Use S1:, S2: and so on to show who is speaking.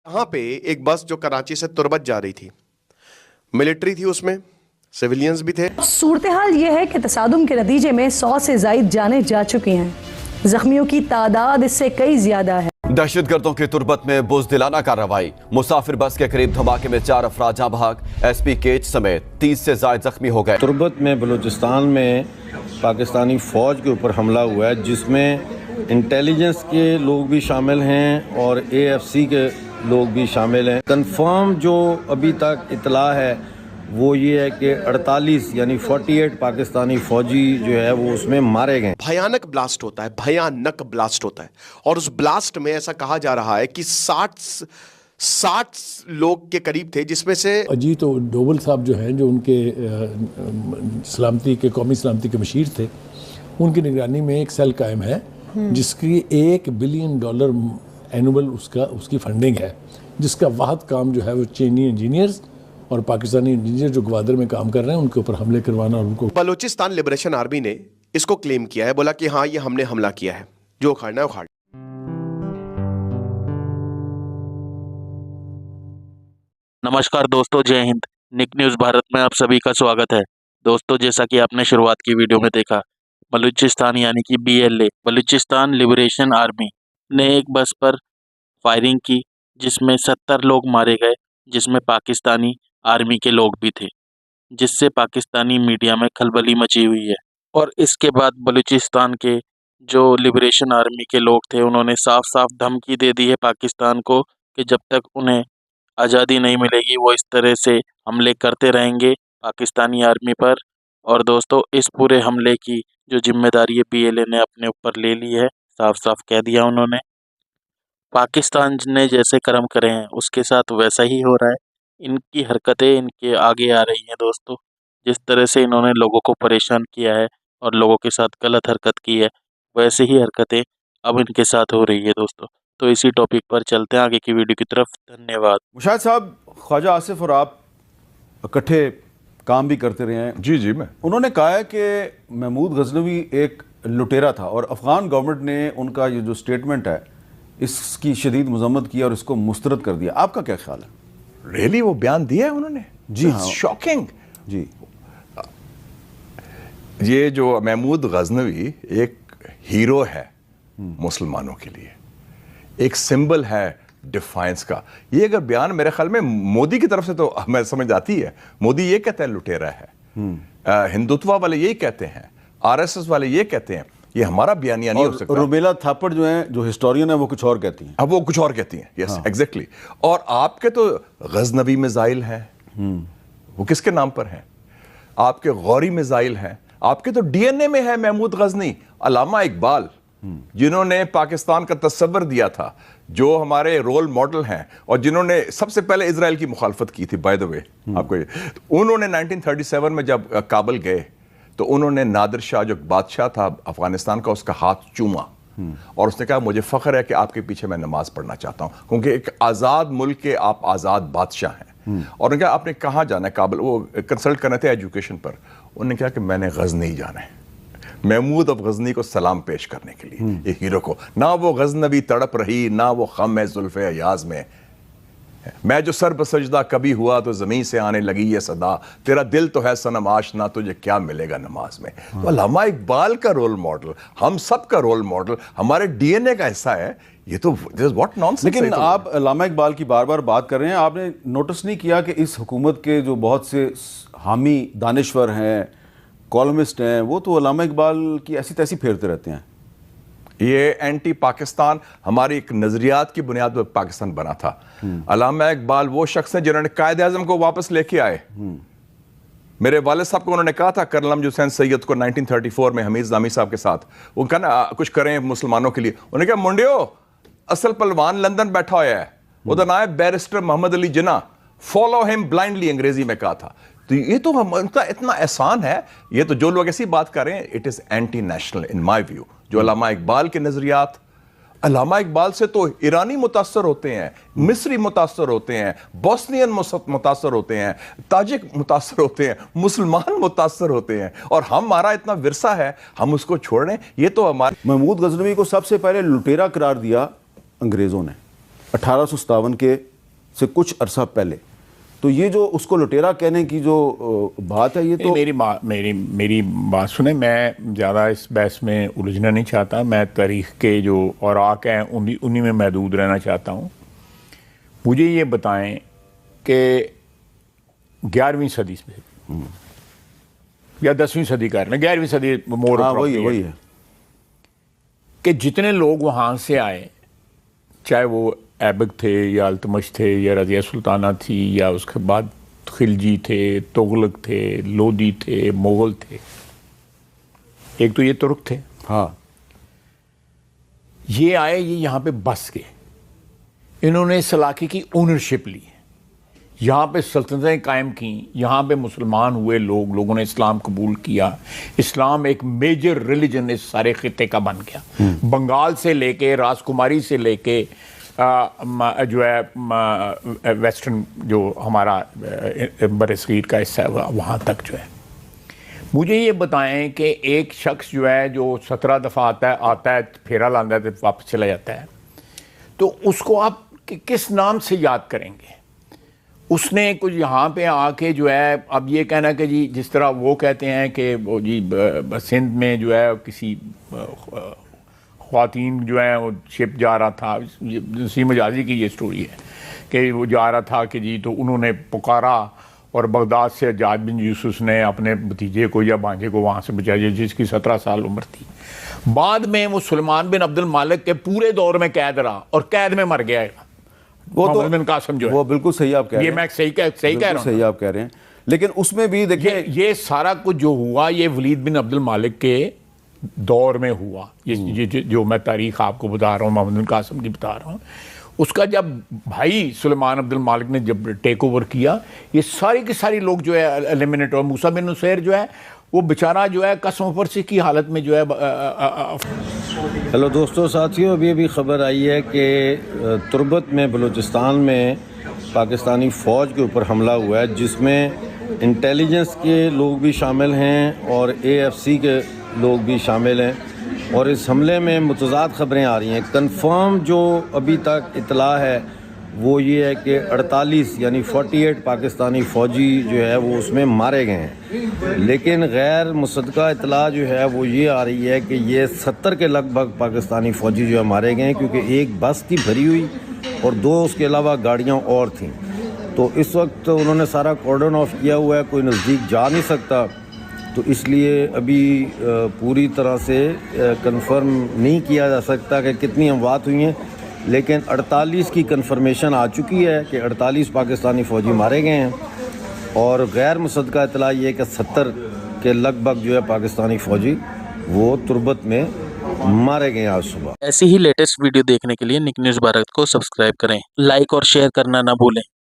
S1: वहाँ पे एक बस जो कराची से तुर्बत जा रही थी, मिलिट्री थी, उसमें सिविलियंस भी थे।
S2: सूरत हाल ये है कि तसादुम के नतीजे में 100 से जायद जानें जा चुकी हैं। जख्मियों की तादाद इससे कई ज्यादा है।
S3: दहशतगर्दों की तुर्बत में बुज़दिलाना कार्रवाई। मुसाफिर बस के करीब धमाके में 4 अफराद जाँ बहक, एसपी केच समेत 30 से जायद जख्मी हो गए।
S4: तुर्बत में बलूचिस्तान में पाकिस्तानी फ़ौज के ऊपर हमला हुआ है, जिसमें इंटेलिजेंस के लोग भी शामिल हैं और AFC के लोग भी शामिल हैं। कंफर्म जो अभी तक इतला है वो ये है कि 48 यानी 48 पाकिस्तानी फौजी जो है वो उसमें मारे गए।
S1: भयानक ब्लास्ट होता है, भयानक ब्लास्ट होता है, और उस ब्लास्ट में ऐसा कहा जा रहा है कि 60 लोग के करीब थे, जिसमें से
S5: अजीत डोवल साहब जो हैं, जो उनके सलामती के कौमी सलामती के मशीर थे, उनकी निगरानी में एक सेल कायम है जिसकी $1 बिलियन एनुअल उसकी फंडिंग है, जिसका वाहद काम जो है वो चीनी इंजीनियर्स और पाकिस्तानी इंजीनियर जो गवादर में काम कर रहे हैं उनके ऊपर हमले करवाना और उनको।
S1: बलूचिस्तान लिबरेशन आर्मी ने इसको क्लेम किया है, बोला कि हाँ ये हमने हमला किया है, जो उखाड़ना है उखाड़।
S6: नमस्कार दोस्तों, जय हिंद। निक न्यूज़ भारत में आप सभी का स्वागत है। दोस्तों, जैसा कि आपने शुरुआत की वीडियो में देखा, बलूचिस्तान यानी कि BLA बलूचिस्तान लिबरेशन आर्मी ने एक बस पर फायरिंग की, जिसमें 70 लोग मारे गए, जिसमें पाकिस्तानी आर्मी के लोग भी थे, जिससे पाकिस्तानी मीडिया में खलबली मची हुई है। और इसके बाद बलूचिस्तान के जो लिबरेशन आर्मी के लोग थे, उन्होंने साफ साफ धमकी दे दी है पाकिस्तान को कि जब तक उन्हें आज़ादी नहीं मिलेगी वो इस तरह से हमले करते रहेंगे पाकिस्तानी आर्मी पर। और दोस्तों, इस पूरे हमले की जो जिम्मेदारी है BLA ने अपने ऊपर ले ली है, साफ साफ कह दिया उन्होंने। पाकिस्तान ने जैसे कर्म करे हैं उसके साथ वैसा ही हो रहा है। इनकी हरकतें इनके आगे आ रही हैं दोस्तों। जिस तरह से इन्होंने लोगों को परेशान किया है और लोगों के साथ गलत हरकत की है, वैसे ही हरकतें अब इनके साथ हो रही है दोस्तों। तो इसी टॉपिक पर चलते हैं आगे की वीडियो की तरफ। धन्यवाद।
S7: मुशाहिद साहब, ख्वाजा आसिफ और आप इकट्ठे काम भी करते रहे हैं।
S8: जी मैं
S7: उन्होंने कहा है कि महमूद गजनवी एक लुटेरा था और अफगान गवर्नमेंट ने उनका ये जो स्टेटमेंट है इसकी शदीद मजम्मत की और इसको मुस्तरद कर दिया। आपका क्या ख्याल है?
S8: रियली वो बयान दिया है उन्होंने?
S7: जी हाँ,
S8: शॉकिंग।
S7: जी,
S8: ये जो महमूद गजनवी एक हीरो है मुसलमानों के लिए, एक सिंबल है डिफाइंस का। ये अगर बयान मेरे ख्याल में मोदी की तरफ से तो हमें समझ आती है। मोदी ये कहते हैं लुटेरा है, हिंदुत्व वाले यही कहते हैं, RSS वाले ये कहते हैं। ये हमारा बयानिया नहीं हो सकता।
S7: रुमेला थापड़ जो है, जो हिस्टोरियन है, वो कुछ और कहती हैं।
S8: अब वो कुछ और कहती हैं। Yes, exactly. और आपके तो गजनवी मिसाइल हैं, वो किसके नाम पर हैं? आपके गौरी मिसाइल हैं, आपके तो DNA में है महमूद गजनी। अल्लामा इकबाल जिन्होंने पाकिस्तान का तस्वर दिया था, जो हमारे रोल मॉडल हैं और जिन्होंने सबसे पहले इजराइल की मुखालफत की थी, बाय द वे आपको, उन्होंने 1937 में जब काबुल गए तो उन्होंने नादिर शाह जो बादशाह था अफगानिस्तान का, उसका हाथ चूमा और उसने कहा मुझे फख्र है कि आपके पीछे मैं नमाज पढ़ना चाहता हूं, क्योंकि एक आज़ाद मुल्क के आप आज़ाद बादशाह हैं। और उन्होंने कहा आपने कहाँ जाना है? काबुल। वो कंसल्ट करने थे एजुकेशन पर। उन्होंने कहा कि मैंने गजनी जाना है, महमूद अब गजनी को सलाम पेश करने के लिए, ये हीरो को। ना वो गजनवी तड़प रही, ना वो खम है जुल्फ़े अयाज में, मैं जो सर बसजदा कभी हुआ तो ज़मीन से आने लगी ये सदा, तेरा दिल तो है सनम आशना, तुझे क्या मिलेगा नमाज में। तो अल्लामा इकबाल का रोल मॉडल, हम सब का रोल मॉडल, हमारे DNA का हिस्सा है। ये तो व्हाट नॉनसेंस।
S7: लेकिन आप अल्लामा इकबाल की बार बार बात कर रहे हैं, आपने नोटिस नहीं किया कि इस हुकूमत के जो बहुत से हामी दानिश्वर हैं, कॉलमिस्ट हैं, वो तो अल्लामा इकबाल की ऐसी तैसी फेरते रहते हैं।
S8: ये एंटी पाकिस्तान, हमारी एक नजरियात की बुनियाद पर पाकिस्तान बना था। अल्लामा इकबाल वो शख्स हैं जिन्होंने कायद आज़म को वापस लेके आए। मेरे वालिद साहब को उन्होंने कहा था, कर्नल अमजद हुसैन सैयद को 1934 में हमीद जामी साहब के साथ, उनका ना कुछ करें मुसलमानों के लिए। उन्होंने कहा मुंडियो, असल पहलवान लंदन बैठा हुआ है, उधर नायब barrister Mohammad Ali Jinnah, follow him blindly, अंग्रेजी में कहा था। तो ये तो उनका इतना एहसान है। ये तो जो लोग ऐसी बात कर रहे हैं, it is anti national in my view. जो अल्लामा इकबाल के नजरियात, अल्लामा इकबाल से तो ईरानी मुतासर होते हैं, मिस्री मुतासर होते हैं, बोस्नियन मुतासर होते हैं, ताजिक मुतासर होते हैं, मुसलमान मुतासर होते हैं। और हमारा इतना विरसा है, हम उसको छोड़ दें? ये तो हमारे।
S7: महमूद गजनवी को सबसे पहले लुटेरा करार दिया अंग्रेज़ों ने 1857 के سے کچھ عرصہ پہلے. تو یہ جو اس کو لٹیرا کہنے کی جو بات ہے، یہ تو
S9: میری بات سنیں، میں زیادہ اس بحث میں الجھنا نہیں چاہتا. میں تاریخ کے جو اوراق ہیں انہی میں محدود رہنا چاہتا ہوں. مجھے یہ بتائیں کہ 11ویں صدی سے یا 10ویں صدی کا 11ویں صدی مور
S7: وہی ہے
S9: کہ جتنے لوگ وہاں سے آئے، چاہے وہ ایبک تھے یا التمش تھے یا رضیہ سلطانہ تھی یا اس کے بعد خلجی تھے، تغلق تھے، لودھی تھے، مغل تھے، ایک تو یہ ترک تھے.
S7: ہاں،
S9: یہ آئے، یہ یہاں پہ بس گئے. انہوں نے اس علاقے کی اونرشپ لی، یہاں پہ سلطنتیں قائم کیں، یہاں پہ مسلمان ہوئے لوگوں نے اسلام قبول کیا. اسلام ایک میجر ریلیجن اس سارے خطے کا بن گیا. بنگال سے لے کے راس کماری سے لے کے جو ہے ویسٹرن جو ہمارا بر صغیر کا حصہ ہے وہاں تک جو ہے. مجھے یہ بتائیں کہ ایک شخص جو ہے جو 17 دفعہ آتا ہے پھیرا لاندہ ہے واپس چلا جاتا ہے، تو اس کو آپ کس نام سے یاد کریں گے؟ اس نے کچھ یہاں پہ آ کے جو ہے اب یہ کہنا کہ جی جس طرح وہ کہتے ہیں کہ وہ جی سندھ میں جو ہے کسی خواتین جو ہیں وہ شپ جا رہا تھا، نسیم مجازی کی یہ سٹوری ہے کہ وہ جا رہا تھا کہ جی تو انہوں نے پکارا اور بغداد سے حجاج بن یوسف نے اپنے بھتیجے کو یا بھانجے کو وہاں سے بچایا جس کی 17 سال عمر تھی. بعد میں وہ سلیمان بن عبد المالک کے پورے دور میں قید رہا اور قید میں مر گیا.
S7: وہ تو
S9: محمد بن قاسم جو ہے
S7: وہ بالکل صحیح آپ کہہ رہے
S9: یہ
S7: ہیں،
S9: میں صحیح کہہ رہا ہوں،
S7: صحیح آپ کہہ رہے ہیں. لیکن اس میں بھی دیکھیں
S9: یہ سارا کچھ جو ہوا یہ ولید بن عبد المالک کے دور میں ہوا. یہ جو میں تاریخ آپ کو بتا رہا ہوں، محمد بن قاسم کی بتا رہا ہوں. اس کا جب بھائی سلیمان عبد المالک نے جب ٹیک اوور کیا، یہ ساری کی ساری لوگ جو ہے ایلیمنیٹ، اور موسیٰ بن نصیر جو ہے وہ بیچارہ جو ہے قسم پرسی کی حالت میں جو ہے.
S4: ہیلو دوستو ساتھیوں، ابھی خبر آئی ہے کہ تربت میں بلوچستان میں پاکستانی فوج کے اوپر حملہ ہوا ہے، جس میں انٹیلیجنس کے لوگ بھی شامل ہیں اور AFC کے لوگ بھی شامل ہیں. اور اس حملے میں متضاد خبریں آ رہی ہیں. کنفرم جو ابھی تک اطلاع ہے وہ یہ ہے کہ 48 یعنی 48 پاکستانی فوجی جو ہے وہ اس میں مارے گئے ہیں. لیکن غیر مصدقہ اطلاع جو ہے وہ یہ آ رہی ہے کہ یہ 70 کے لگ بھگ پاکستانی فوجی جو ہے مارے گئے ہیں، کیونکہ ایک بس تھی بھری ہوئی اور 2 اس کے علاوہ گاڑیاں اور تھیں. تو اس وقت انہوں نے سارا کارڈن آف کیا ہوا ہے، کوئی نزدیک جا نہیں سکتا. تو اس لیے ابھی پوری طرح سے کنفرم نہیں کیا جا سکتا کہ کتنی اموات ہوئی ہیں، لیکن 48 کی کنفرمیشن آ چکی ہے کہ 48 پاکستانی فوجی مارے گئے ہیں. اور غیر مصدقہ اطلاع یہ ہے کہ 70 کے لگ بھگ جو ہے پاکستانی فوجی وہ تربت میں مارے گئے ہیں آج صبح.
S6: ایسی ہی لیٹسٹ ویڈیو دیکھنے کے لیے نک نیوز بھارت کو سبسکرائب کریں، لائک اور شیئر کرنا نہ بھولیں.